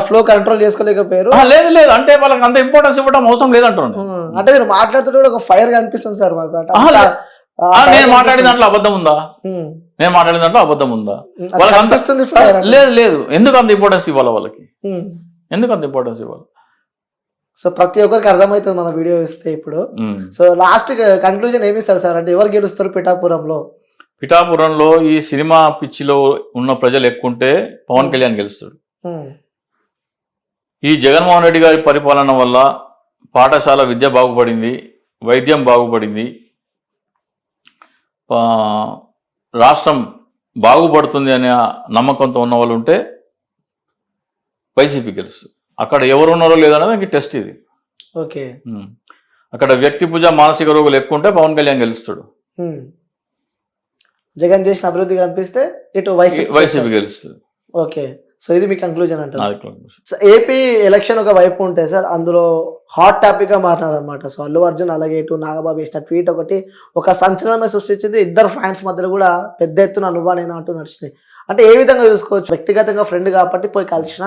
Flow control చేసుకోలేకపోయారు. లేదు లేదు అంటే వాళ్ళకి అంత ఇంపార్టెన్స్ ఇవ్వడం అవసరం లేదంటున్నాను. అంటే మీరు మాట్లాడుతుంటే కూడా ఒక ఫైర్ కనిపిస్తుంది సార్ మాకు. నేను మాట్లాడిన దాంట్లో అబద్ధం ఉందా? నేను మాట్లాడిన దాంట్లో అబద్ధం ఉందా? వాళ్ళకి అనిపిస్తుంది. లేదు లేదు ఎందుకు అంత ఇంపార్టెన్స్ ఇవ్వాలి వాళ్ళకి? ఎందుకు అంత ఇంపార్టెన్స్ ఇవ్వాలి? సో ప్రతి ఒక్కరికి అర్థమవుతుంది మన వీడియో ఇస్తే ఇప్పుడు. సో లాస్ట్ కన్క్లూజన్ ఏమి ఇస్తారు సార్? అంటే ఎవరు గెలుస్తారు పిఠాపురంలో? పిఠాపురంలో ఈ సినిమా పిచ్చిలో ఉన్న ప్రజలు ఎక్కుంటే పవన్ కళ్యాణ్ గెలుస్తాడు. ఈ జగన్మోహన్ రెడ్డి గారి పరిపాలన వల్ల పాఠశాల విద్య బాగుపడింది, వైద్యం బాగుపడింది, రాష్ట్రం బాగుపడుతుంది అనే నమ్మకంతో ఉన్న వాళ్ళు ఉంటే వైసీపీ గెలుస్తుంది. అక్కడ ఎవరు ఉన్నారో లేదనేది ఇంక టెస్ట్ ఇది. ఓకే. అక్కడ వ్యక్తి పూజ మానసిక రోగులు ఎక్కువ ఉంటే పవన్ కళ్యాణ్ గెలుస్తాడు. జగన్ చేసిన అభివృద్ధి కనిపిస్తే ఇటు వైసీపీ గెలుస్తుంది. ఓకే. సో ఇది మీ కంక్లూజన్ అంటారు. ఏపీ ఎలక్షన్ ఒక వైపు ఉంటే సార్ అందులో హాట్ టాపిక్ గా మారినారనమాట. సో అల్లు అర్జున్ అలాగే ఇటు నాగబాబు వేసిన ట్వీట్ ఒకటి ఒక సంచలనమే సృష్టించింది. ఇద్దరు ఫ్యాన్స్ మధ్యలో కూడా పెద్ద ఎత్తున నువ్వా నేను అంటూ నడిచినాయి. అంటే ఏ విధంగా చూసుకోవచ్చు? వ్యక్తిగతంగా ఫ్రెండ్ కాబట్టి పోయి కలిసిన,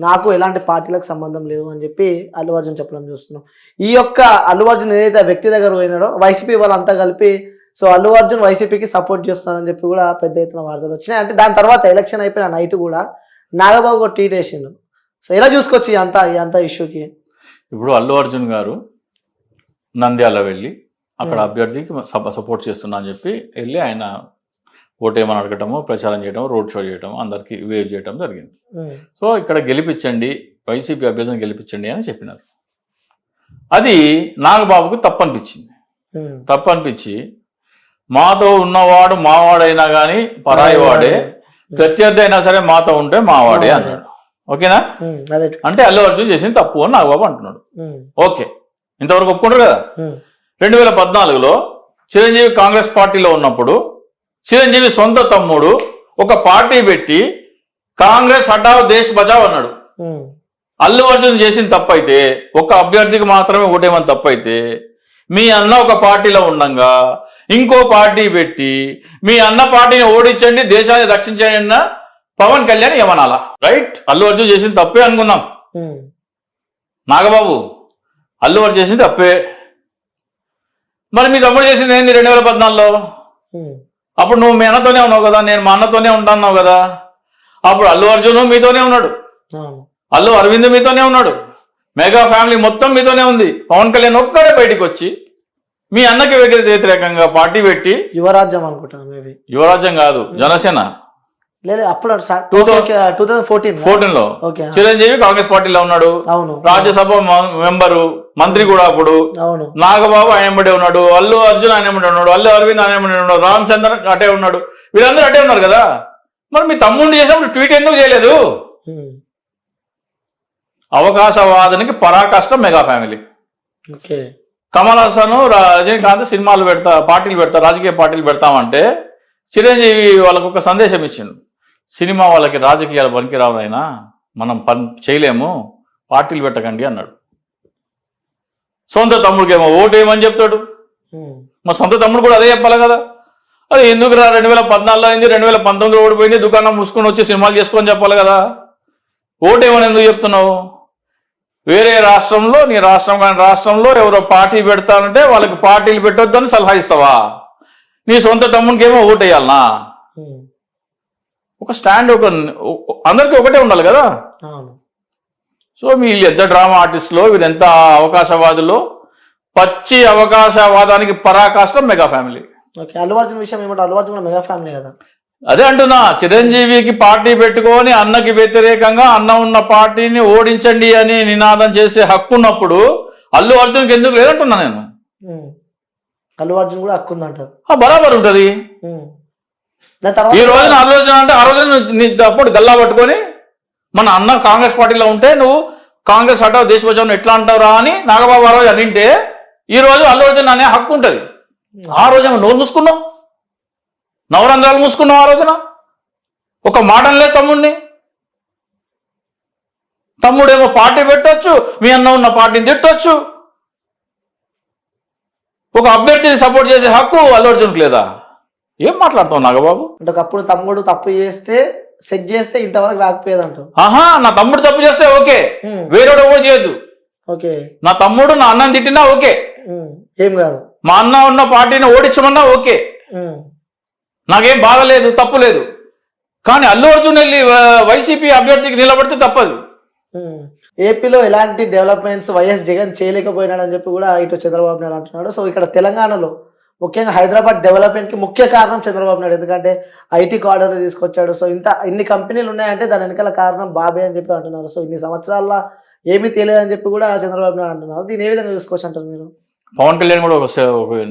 నాకు ఎలాంటి పార్టీలకు సంబంధం లేదు అని చెప్పి అల్లు అర్జున్ చెప్పడం చూస్తున్నాం. ఈ యొక్క అల్లు అర్జున్ ఏదైతే వ్యక్తి దగ్గర పోయినాడో వైసీపీ వాళ్ళంతా కలిపి సో అల్లు అర్జున్ వైసీపీకి సపోర్ట్ చేస్తున్నారని చెప్పి కూడా పెద్ద ఎత్తున వార్తలు వచ్చినాయి. అంటే దాని తర్వాత ఎలక్షన్ అయిపోయిన నైట్ కూడా నాగబాబు ఒక ట్వీట్ వేసిండు. సో ఎలా చూసుకోవచ్చు ఈ అంతా ఇష్యూకి? ఇప్పుడు అల్లు అర్జున్ గారు నంద్యాల వెళ్ళి అక్కడ అభ్యర్థికి సపోర్ట్ చేస్తున్నా అని చెప్పి వెళ్ళి ఆయన ఓటేమని అడగటము, ప్రచారం చేయడం, రోడ్ షో చేయడం, అందరికి వేవ్ చేయడం జరిగింది. సో ఇక్కడ గెలిపించండి, వైసీపీ అభ్యర్థిని గెలిపించండి అని చెప్పినారు. అది నాగబాబుకు తప్పు అనిపించి మాతో ఉన్నవాడు మావాడైనా కానీ పరాయి వాడే, ప్రత్యర్థి అయినా సరే మాతో ఉంటే మావాడే అన్నాడు. ఓకేనా? అంటే అల్లు అర్జున్ చేసింది తప్పు అని నాగబాబు అంటున్నాడు. ఓకే, ఇంతవరకు ఒప్పుకుంటారు కదా. 2014లో చిరంజీవి కాంగ్రెస్ పార్టీలో ఉన్నప్పుడు చిరంజీవి సొంత తమ్ముడు ఒక పార్టీ పెట్టి కాంగ్రెస్ హటావ్ దేశ్ బచావ్ అన్నాడు. అల్లు అర్జున్ చేసిన తప్పైతే, ఒక అభ్యర్థికి మాత్రమే ఓటేమని తప్పైతే, మీ అన్న ఒక పార్టీలో ఉండంగా ఇంకో పార్టీ పెట్టి మీ అన్న పార్టీని ఓడించండి, దేశాన్ని రక్షించండి అన్న పవన్ కళ్యాణ్ ఏమనాలా? రైట్, అల్లు అర్జున్ చేసింది తప్పే అనుకుందాం. నాగబాబు అల్లు అర్జున్ చేసింది తప్పే. మరి మీ తమ్ముడు చేసింది ఏంది 2014లో? అప్పుడు నువ్వు మీ అన్నతోనే ఉన్నావు కదా, నేను మా అన్నతోనే ఉంటాన్నావు కదా. అప్పుడు అల్లు అర్జున్ మీతోనే ఉన్నాడు, అల్లు అరవింద్ మీతోనే ఉన్నాడు, మెగా ఫ్యామిలీ మొత్తం మీతోనే ఉంది. పవన్ కళ్యాణ్ ఒక్కడే బయటికి వచ్చి మీ అన్నకి వ్యతిరేకంగా పార్టీ పెట్టి, యువరాజ్యం అనుకుంటాను, మేబీ యువరాజ్యం కాదు జనసేన, లేదు అప్పుడు 2014లో చిరంజీవి కాంగ్రెస్ పార్టీలో ఉన్నాడు, రాజ్యసభ మెంబరు, మంత్రి కూడా అప్పుడు. నాగబాబు ఆయనబడే ఉన్నాడు, అల్లు అర్జున్ ఆయనబడి ఉన్నాడు, అల్లు అరవింద్ ఆయనబడి ఉన్నాడు, రామచంద్ర అటే ఉన్నాడు, వీళ్ళందరూ అటే ఉన్నారు కదా. మరి మీ తమ్ముడిని చేసినప్పుడు ట్వీట్ ఎందుకు చేయలేదు? అవకాశవాదానికి పరాకాష్ట మెగా ఫ్యామిలీ. కమల్ హాసన్, రజనీకాంత్ సినిమాలు పార్టీలు రాజకీయ పార్టీలు పెడతామంటే చిరంజీవి వాళ్ళకు ఒక సందేశం ఇచ్చిండు, సినిమా వాళ్ళకి రాజకీయాలు పనికిరావు అయినా మనం చేయలేము, పార్టీలు పెట్టకండి అన్నాడు. సొంత తమ్ముడికి ఏమో ఓటేమని చెప్తాడు, మా సొంత తమ్ముడు కూడా అదే చెప్పాలి కదా. అది ఎందుకు 2014లో అయింది, 2019లో ఓడిపోయింది, దుకాణం మూసుకొని వచ్చి సినిమాలు చేసుకొని చెప్పాలి కదా. ఓటేమని ఎందుకు చెప్తున్నావు? వేరే రాష్ట్రంలో, నీ రాష్ట్రం కానీ రాష్ట్రంలో ఎవరో పార్టీ పెడతానంటే వాళ్ళకి పార్టీలు పెట్టొద్దని సలహా ఇస్తావా? నీ సొంత తమ్మునికి ఏమో ఓటేయాలనా? ఒక స్టాండ్, అందరికీ ఒకటే ఉండాలి కదా. సో వీళ్ళు ఎంత డ్రామా ఆర్టిస్టులో, వీళ్ళెంత అవకాశవాదులో, పచ్చి అవకాశవాదానికి పరాకాష్ట మెగా ఫ్యామిలీ. అల్లు అర్జున్ విషయం ఏమంటే అల్లు అర్జున్ మెగా ఫ్యామిలీ కదా. అదే అంటున్నా, చిరంజీవికి పార్టీ పెట్టుకొని అన్నకి వ్యతిరేకంగా అన్న ఉన్న పార్టీని ఓడించండి అని నినాదం చేసే హక్కు ఉన్నప్పుడు అల్లు అర్జున్కి ఎందుకు లేదంటున్నా నేను. అల్లు అర్జున్ కూడా హక్కు ఉందంటారు. బరాబర్ ఉంటది. ఈ రోజున అల్లు అర్జున్ అంటే ఆ రోజున అప్పుడు గల్లా పట్టుకొని మన అన్న కాంగ్రెస్ పార్టీలో ఉంటే నువ్వు కాంగ్రెస్ హటావ్ దేశ బచావ్ ఎట్లా అంటావురా అని నాగబాబు ఆ రోజు అనింటే ఈ రోజు అల్లు అర్జున్ అనే హక్కు ఉంటది. ఆ రోజు నోరు మూసుకున్నావు, నవరంధ్రాలు మూసుకున్నావు. ఆ రోజున ఒక మాటలే తమ్ముడిని, తమ్ముడేమో పార్టీ పెట్టొచ్చు, మీ అన్న ఉన్న పార్టీని తిట్టొచ్చు, ఒక అభ్యర్థిని సపోర్ట్ చేసే హక్కు అల్లు అర్జున్కి లేదా? ఏం మాట్లాడుతావు నాగబాబు? అంటే ఒకప్పుడు తమ్ముడు తప్పు చేస్తే సెట్ చేస్తే ఇంతవరకు రాకపోయేది అంటావు. ఆహా, నా తమ్ముడు తప్పు చేస్తే ఓకే, వేరేవాడు ఎవరు చేయొద్దు. ఓకే, నా తమ్ముడు నా అన్నని తిట్టినా ఓకే, ఏం కాదు. మా అన్న ఉన్న పార్టీని ఓడించమన్నా ఓకే, నాకేం బాధ లేదు, తప్పు లేదు. కానీ అల్లు అర్జున్ వెళ్ళి వైసీపీ అభ్యర్థికి నిలబడితే తప్పదు. ఏపీలో ఎలాంటి డెవలప్మెంట్స్ వైఎస్ జగన్ చేయలేకపోయినాడని చెప్పి కూడా ఇటు చంద్రబాబు నాయుడు అంటున్నాడు. సో ఇక్కడ తెలంగాణలో ముఖ్యంగా హైదరాబాద్ డెవలప్మెంట్కి ముఖ్య కారణం చంద్రబాబు నాయుడు, ఎందుకంటే ఐటీ కార్డర్ తీసుకొచ్చాడు. సో ఇన్ని కంపెనీలు ఉన్నాయంటే దాని వెనకాల కారణం బాబే అని చెప్పి అంటున్నారు. సో ఇన్ని సంవత్సరాల్లో ఏమీ తెలియదని చెప్పి కూడా చంద్రబాబు నాయుడు అంటున్నారు. దీన్ని ఏ విధంగా చూసుకోవచ్చు అంటారు మీరు? పవన్ కళ్యాణ్ కూడా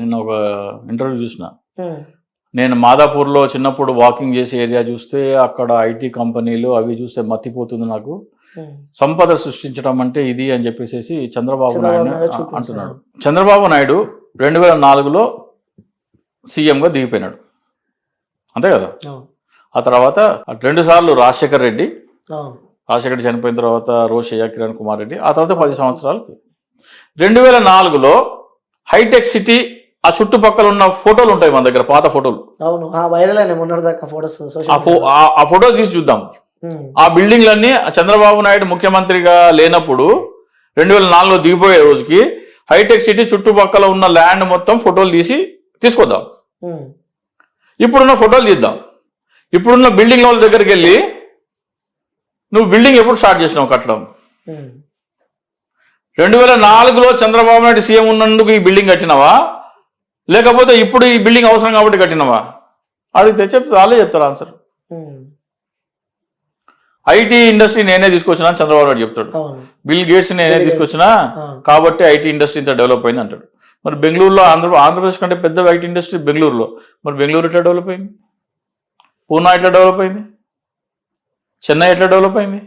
నిన్న ఒక ఇంటర్వ్యూ చూసిన. నేను మాదాపూర్లో చిన్నప్పుడు వాకింగ్ చేసే ఏరియా చూస్తే అక్కడ ఐటీ కంపెనీలు అవి చూస్తే మత్తిపోతుంది నాకు. సంపద సృష్టించడం అంటే ఇది అని చెప్పేసి చంద్రబాబు నాయుడు అంటున్నాడు. చంద్రబాబు నాయుడు 2004లో సీఎంగా దిగిపోయినాడు, అంతే కదా. ఆ తర్వాత 2 సార్లు రాజశేఖర్ రెడ్డి చనిపోయిన తర్వాత రోషయ్య, కిరణ్ కుమార్ రెడ్డి, ఆ తర్వాత 10 సంవత్సరాలకి 2004లో హైటెక్ సిటీ ఆ చుట్టుపక్కల ఉన్న ఫోటోలు ఉంటాయి మన దగ్గర, పాత ఫోటోలు. అవును, వైరల్ అయిన మొన్నటిదాకా ఫోటోస్. ఆ ఫోటోలు తీసి చూద్దాం. ఆ బిల్డింగ్లన్నీ చంద్రబాబు నాయుడు ముఖ్యమంత్రిగా లేనప్పుడు 2004లో దిగిపోయే రోజుకి హైటెక్ సిటీ చుట్టుపక్కల ఉన్న ల్యాండ్ మొత్తం ఫోటోలు తీసుకొద్దాం. ఇప్పుడున్న ఫోటోలు తీద్దాం. ఇప్పుడున్న బిల్డింగ్ వాళ్ళ దగ్గరికి వెళ్ళి నువ్వు బిల్డింగ్ ఎప్పుడు స్టార్ట్ చేసినావు కట్టడం? 2004లో చంద్రబాబు నాయుడు సీఎం ఉన్నందుకు ఈ బిల్డింగ్ కట్టినవా, లేకపోతే ఇప్పుడు ఈ బిల్డింగ్ అవసరం కాబట్టి కట్టినవా? అడిగితే వాళ్ళే చెప్తారు ఆన్సర్. ఐటీ ఇండస్ట్రీ నేనే తీసుకొచ్చినా చంద్రబాబు నాయుడు చెప్తాడు. బిల్ గేట్స్ నేనే తీసుకొచ్చినా కాబట్టి ఐటీ ఇండస్ట్రీ ఇంత డెవలప్ అయింది అంటాడు. మరి బెంగళూరులో ఆంధ్రప్రదేశ్ కంటే పెద్ద ఐటీ ఇండస్ట్రీ బెంగళూరులో. మరి బెంగళూరు ఎట్లా డెవలప్ అయింది? పూనా ఎట్లా డెవలప్ అయింది? చెన్నై ఎట్లా డెవలప్ అయింది?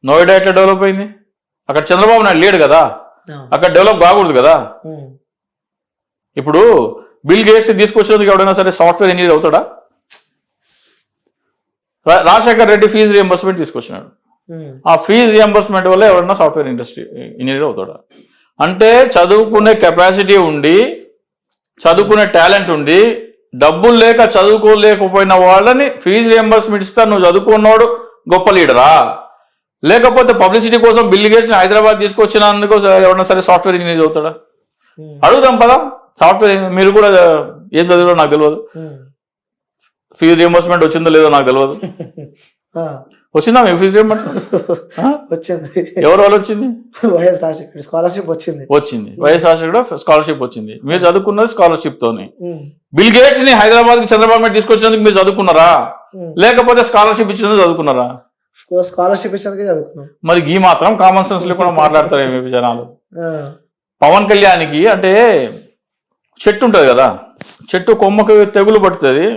నోయిడా ఎట్లా డెవలప్ అయింది? అక్కడ చంద్రబాబు నాయుడు లేడు కదా, అక్కడ డెవలప్ కాకూడదు కదా. ఇప్పుడు బిల్ గేట్స్ తీసుకొచ్చినందుకు ఎవడైనా సరే సాఫ్ట్వేర్ ఇంజనీర్ అవుతాడా? రాజశేఖర్ రెడ్డి ఫీజు రియంబర్స్మెంట్ తీసుకొచ్చినాడు, ఆ ఫీజు రియంబర్స్మెంట్ వల్ల ఎవరైనా సాఫ్ట్వేర్ ఇంజనీర్ అవుతాడా? అంటే చదువుకునే కెపాసిటీ ఉండి, చదువుకునే టాలెంట్ ఉండి, డబ్బులు లేక చదువుకోలేకపోయిన వాళ్ళని ఫీజు రియంబర్స్మెంట్ ఇస్తా, నువ్వు చదువుకున్నాడు గొప్ప లీడరా? లేకపోతే పబ్లిసిటీ కోసం బిల్ గేట్స్ హైదరాబాద్ తీసుకొచ్చినందుకు ఎవరైనా సరే సాఫ్ట్వేర్ ఇంజనీర్ అవుతాడా? అడుగుదాం పదా. సాఫ్ట్వేర్ మీరు కూడా ఏం చదివారో నాకు తెలియదు, ఫీజు రియంబర్స్మెంట్ వచ్చిందో లేదో నాకు తెలియదు. వచ్చిందా మీకు ఫీజు రియంబర్స్మెంట్? వచ్చింది. ఎవరి వల్ల వచ్చింది? వైఎస్ రాజశేఖర్ స్కాలర్షిప్ వచ్చింది. వైఎస్ రాజశేఖర్ స్కాలర్షిప్ వచ్చింది. మీరు చదువుకున్నది స్కాలర్షిప్ తోని. బిల్ గేట్స్ ని హైదరాబాద్ కి చంద్రబాబు నాయుడు తీసుకొచ్చినందుకు మీరు చదువుకున్నారా, లేకపోతే స్కాలర్షిప్ ఇచ్చినందుకు చదువుకున్నారా? స్కాలర్షిప్ ఇచ్చినందుకు చదువుకున్నాం. మరి ఈ మాత్రం కామన్ సెన్స్ లేకుండా మాట్లాడతారు ఏమి జనాలు. పవన్ కళ్యాణ్కి అంటే చెట్టు ఉంటుంది కదా, చెట్టు కొమ్మకి తెగులు పడుతుంది,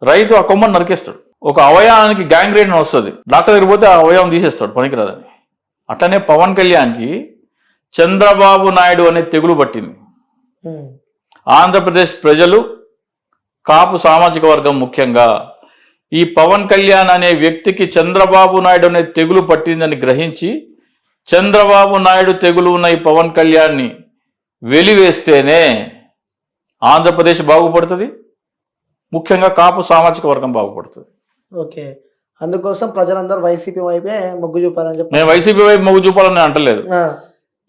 రైతు ఆ కొమ్మను నరికేస్తాడు. ఒక అవయవానికి గ్యాంగ్రీన్ వస్తుంది, డాక్టర్ దగ్గర పోతే ఆ అవయవం తీసేస్తాడు పనికిరాదని. అట్లనే పవన్ కళ్యాణ్కి చంద్రబాబు నాయుడు అనే తెగులు పట్టింది. ఆంధ్రప్రదేశ్ ప్రజలు, కాపు సామాజిక వర్గం ముఖ్యంగా ఈ పవన్ కళ్యాణ్ అనే వ్యక్తికి చంద్రబాబు నాయుడు అనే తెగులు పట్టిందని గ్రహించి చంద్రబాబు నాయుడు తెగులు ఉన్న ఈ పవన్ కళ్యాణ్ని వెలివేస్తేనే ఆంధ్రప్రదేశ్ బాగుపడుతుంది, ముఖ్యంగా కాపు సామాజిక వర్గం బాగుపడుతుంది. ఓకే, అందుకోసం ప్రజలందరూ వైసీపీ వైపే మొగ్గు చూపాలని చెప్పి. నేను వైసీపీ వైపు మొగ్గు చూపాలని అంటలేదు.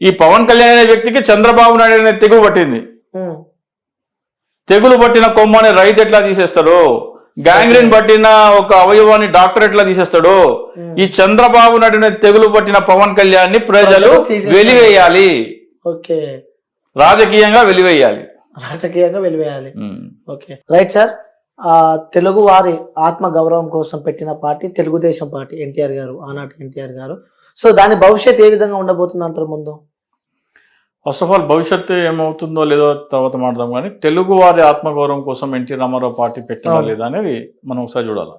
ఈ పవన్ కళ్యాణ్ అనే వ్యక్తికి చంద్రబాబు నాయుడు అనే తెగులు పట్టింది. తెగులు పట్టిన కొమ్మని రైతు ఎట్లా తీసేస్తాడు, గ్యాంగ్రీన్ పట్టిన ఒక అవయవాన్ని డాక్టర్ ఎట్లా తీసేస్తాడు, ఈ చంద్రబాబు నాయుడు అనే తెగులు పట్టిన పవన్ కళ్యాణ్ ని ప్రజలు వెలివేయాలి. ఓకే, రాజకీయంగా వెలివేయాలి. Okay, right sir. తెలుగు వారి ఆత్మ గౌరవం కోసం పెట్టిన పార్టీ తెలుగుదేశం పార్టీ, ఎన్టీఆర్ గారు, ఆనాటి ఎన్టీఆర్ గారు. సో దాని భవిష్యత్తు ఏ విధంగా ఉండబోతుంది అంటారు ముందు? ఫస్ట్ ఆఫ్ ఆల్ భవిష్యత్తు ఏమవుతుందో లేదో తర్వాత మాట్లాడదాం, కానీ తెలుగు వారి ఆత్మగౌరవం కోసం ఎన్టీ రామారావు పార్టీ పెట్టినా లేదా అనేది మనం ఒకసారి చూడాలి.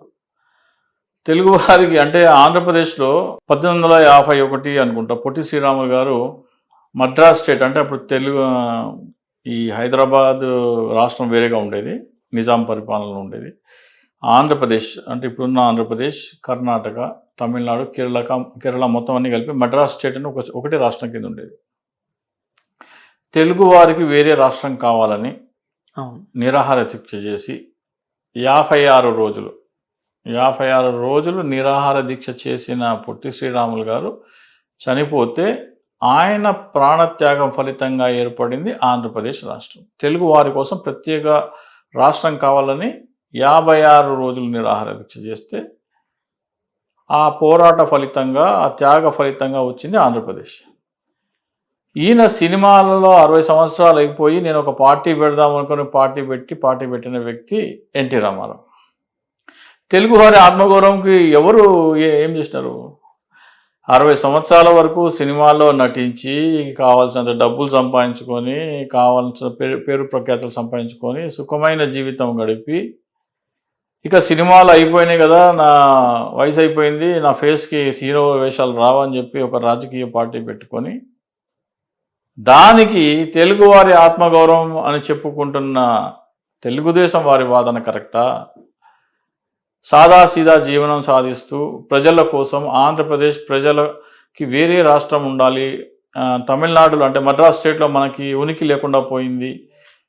తెలుగు వారికి అంటే ఆంధ్రప్రదేశ్లో 1851 అనుకుంటా పొట్టి శ్రీరాములు గారు మద్రాస్ స్టేట్, అంటే అప్పుడు తెలుగు ఈ హైదరాబాద్ రాష్ట్రం వేరేగా ఉండేది, నిజాం పరిపాలనలో ఉండేది. ఆంధ్రప్రదేశ్ అంటే ఇప్పుడున్న ఆంధ్రప్రదేశ్, కర్ణాటక, తమిళనాడు, కేరళ మొత్తం అన్ని కలిపి మద్రాస్ స్టేట్ అని ఒకటి రాష్ట్రం కింద ఉండేది. తెలుగు వారికి వేరే రాష్ట్రం కావాలని నిరాహార దీక్ష చేసి 56 రోజులు 56 రోజులు నిరాహార దీక్ష చేసిన పొట్టి శ్రీరాములు గారు చనిపోతే ఆయన ప్రాణత్యాగం ఫలితంగా ఏర్పడింది ఆంధ్రప్రదేశ్ రాష్ట్రం. తెలుగు వారి కోసం ప్రత్యేక రాష్ట్రం కావాలని 56 రోజులు నిరాహార దీక్ష చేస్తే ఆ పోరాట ఫలితంగా, ఆ త్యాగ ఫలితంగా వచ్చింది ఆంధ్రప్రదేశ్. ఈయన సినిమాలలో 60 సంవత్సరాలు అయిపోయి నేను ఒక పార్టీ పెడదాం అనుకుని పార్టీ పెట్టిన వ్యక్తి ఎన్టీ రామారావు. తెలుగు వారి ఆత్మగౌరవంకి ఎవరు ఏం చేసినారు? 60 సంవత్సరాల వరకు సినిమాల్లో నటించి కావాల్సినంత డబ్బులు సంపాదించుకొని, కావాల్సిన పేరు ప్రఖ్యాతలు సంపాదించుకొని సుఖమైన జీవితం గడిపి, ఇక సినిమాలు అయిపోయినాయి కదా, నా వయసు అయిపోయింది, నా ఫేస్కి హీరో వేషాలు రావని చెప్పి ఒక రాజకీయ పార్టీ పెట్టుకొని, దానికి తెలుగువారి ఆత్మగౌరవం అని చెప్పుకుంటున్న తెలుగుదేశం వారి వాదన కరెక్టా? సాదాసీదా జీవనం సాధిస్తూ ప్రజల కోసం, ఆంధ్రప్రదేశ్ ప్రజలకి వేరే రాష్ట్రం ఉండాలి, తమిళనాడులో అంటే మద్రాస్ స్టేట్లో మనకి ఉనికి లేకుండా పోయింది,